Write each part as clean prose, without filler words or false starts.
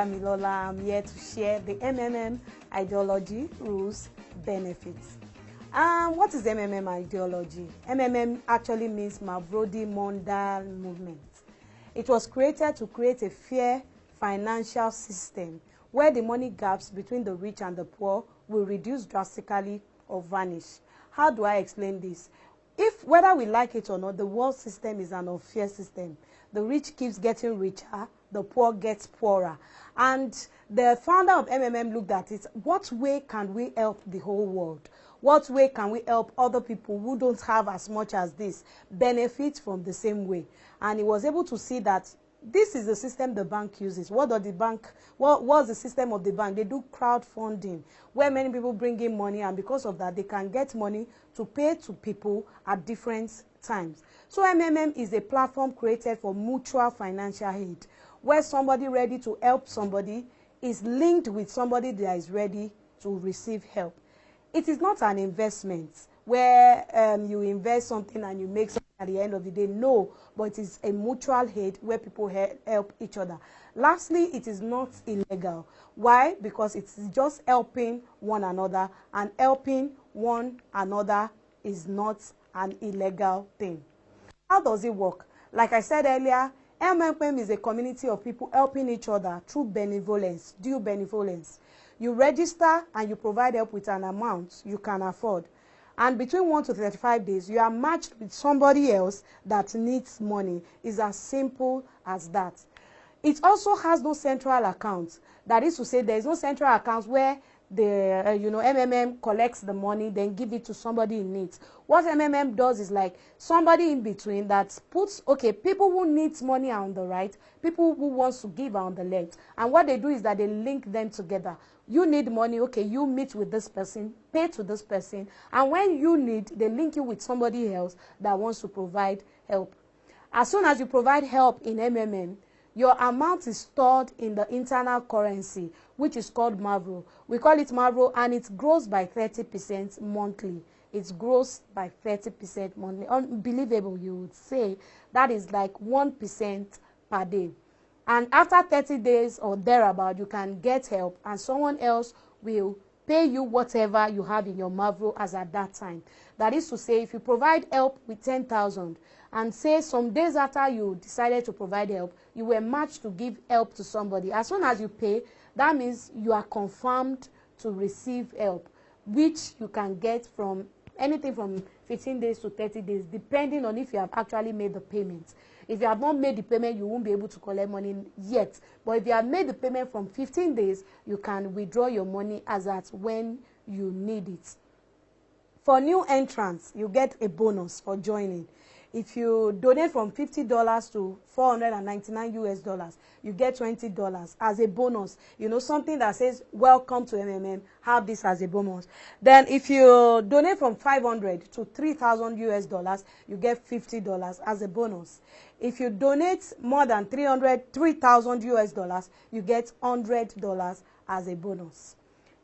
Damilola. I'm here to share the MMM ideology, rules, benefits. What is MMM ideology? MMM actually means Mavrodi-Mondal movement. It was created to create a fair financial system where the money gaps between the rich and the poor will reduce drastically or vanish. How do I explain this? Whether we like it or not, the world system is an unfair system. The rich keeps getting richer, the poor gets poorer. And the founder of MMM looked at it. What way can we help the whole world? What way can we help other people who don't have as much as this benefit from the same way? And he was able to see that this is the system the bank uses. What's the system of the bank? They do crowdfunding, where many people bring in money, and because of that, they can get money to pay to people at different times. So MMM is a platform created for mutual financial aid, where somebody ready to help somebody is linked with somebody that is ready to receive help. It is not an investment where you invest something and you make something at the end of the day. No, but it is a mutual aid where people help each other. Lastly, it is not illegal. Why? Because it's just helping one another, and helping one another is not an illegal thing. How does it work? Like I said earlier, MMM is a community of people helping each other through benevolence, due benevolence. You register and you provide help with an amount you can afford. And between 1 to 35 days, you are matched with somebody else that needs money. It's as simple as that. It also has no central account. That is to say, there is no central account where the MMM collects the money, then give it to somebody in need. What MMM does is like somebody in between that puts, people who need money are on the right, people who wants to give are on the left. And what they do is that they link them together. You need money, you meet with this person, pay to this person, and when you need, they link you with somebody else that wants to provide help. As soon as you provide help in MMM, your amount is stored in the internal currency, which is called Mavro. We call it Mavro, and it grows by 30% monthly. It grows by 30% monthly. Unbelievable, you would say. That is like 1% per day. And after 30 days or thereabout, you can get help, and someone else will pay you whatever you have in your Mavro as at that time. That is to say, if you provide help with 10,000, and say some days after you decided to provide help, you were matched to give help to somebody. As soon as you pay, that means you are confirmed to receive help, which you can get from anything from 15 days to 30 days, depending on if you have actually made the payment. If you have not made the payment, you won't be able to collect money yet. But if you have made the payment from 15 days, you can withdraw your money as at when you need it. For new entrants, you get a bonus for joining. If you donate from $50 to $499 US, you get $20 as a bonus. Something that says, welcome to MMM, have this as a bonus. Then if you donate from $500 to $3,000 US, you get $50 as a bonus. If you donate more than $3,000 US, you get $100 as a bonus.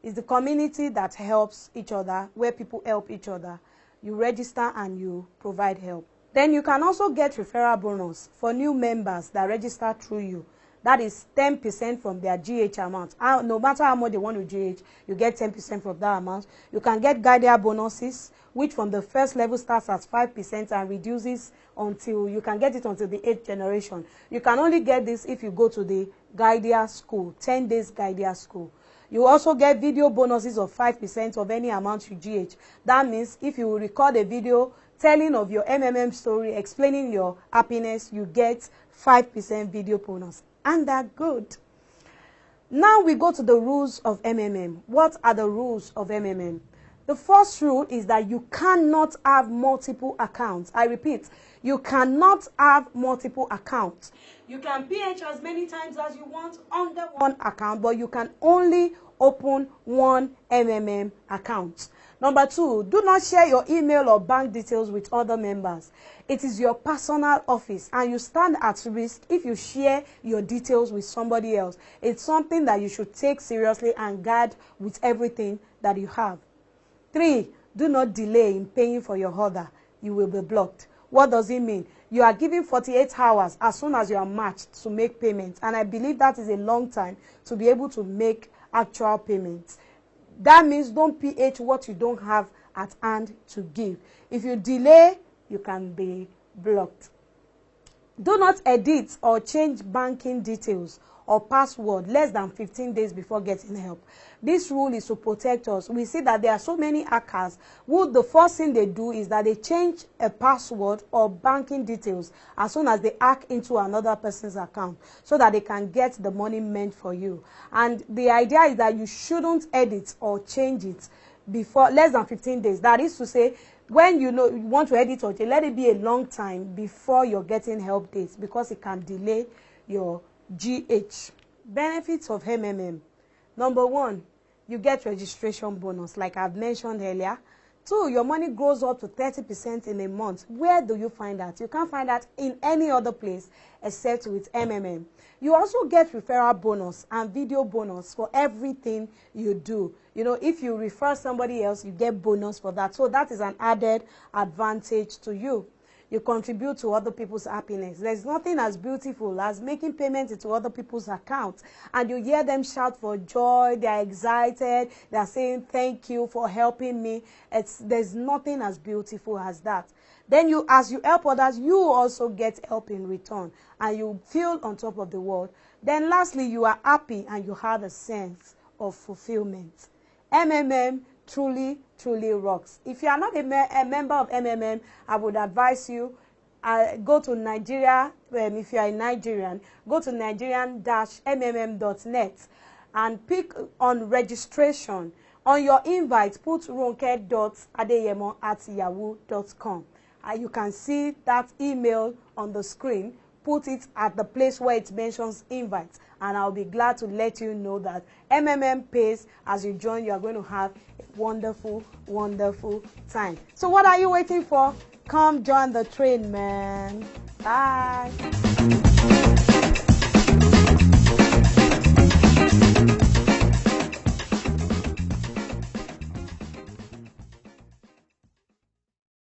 It's the community that helps each other, where people help each other. You register and you provide help. Then you can also get referral bonus for new members that register through you. That is 10% from their GH amount. No matter how much they want to GH, you get 10% from that amount. You can get guided bonuses, which from the first level starts at 5% and reduces until you can get it until the 8th generation. You can only get this if you go to the Guidea school, 10 days Guidea school. You also get video bonuses of 5% of any amount you GH. That means if you record a video telling of your MMM story, explaining your happiness, you get 5% video bonus. And they're good. Now we go to the rules of MMM. What are the rules of MMM? The first rule is that you cannot have multiple accounts. I repeat, you cannot have multiple accounts. You can PH as many times as you want under one account, but you can only open one MMM account. Number 2, do not share your email or bank details with other members. It is your personal office, and you stand at risk if you share your details with somebody else. It's something that you should take seriously and guard with everything that you have. 3, do not delay in paying for your order. You will be blocked. What does it mean? you are given 48 hours as soon as you are matched to make payments. And I believe that is a long time to be able to make actual payments. That means don't PH what you don't have at hand to give. If you delay, you can be blocked. Do not edit or change banking details or password less than 15 days before getting help. This rule is to protect us. We see that there are so many hackers who the first thing they do is that they change a password or banking details as soon as they hack into another person's account so that they can get the money meant for you. And the idea is that you shouldn't edit or change it before less than 15 days. That is to say, when you know you want to edit or change, let it be a long time before you're getting help dates, because it can delay your GH. Benefits of MMM. Number 1, you get registration bonus, like I've mentioned earlier. 2, your money grows up to 30% in a month. Where do you find that? You can't find that in any other place except with MMM. You also get referral bonus and video bonus for everything you do. You know, if you refer somebody else, you get bonus for that. So that is an added advantage to you. You contribute to other people's happiness. There's nothing as beautiful as making payments into other people's accounts, and you hear them shout for joy. They're excited. They're saying thank you for helping me. There's nothing as beautiful as that. Then as you help others, you also get help in return, and you feel on top of the world. Then lastly, you are happy and you have a sense of fulfillment. MMM truly rocks. If you are not a member of MMM, I would advise you go to Nigeria. If you are a Nigerian, go to nigerian-mmm.net and pick on registration. On your invite, put ronke.adeyemo@yahoo.com. You can see that email on the screen. Put it at the place where it mentions invite, and I'll be glad to let you know that MMM pays. As you join, you are going to have a wonderful time. So what are you waiting for? Come join the train, man. Bye.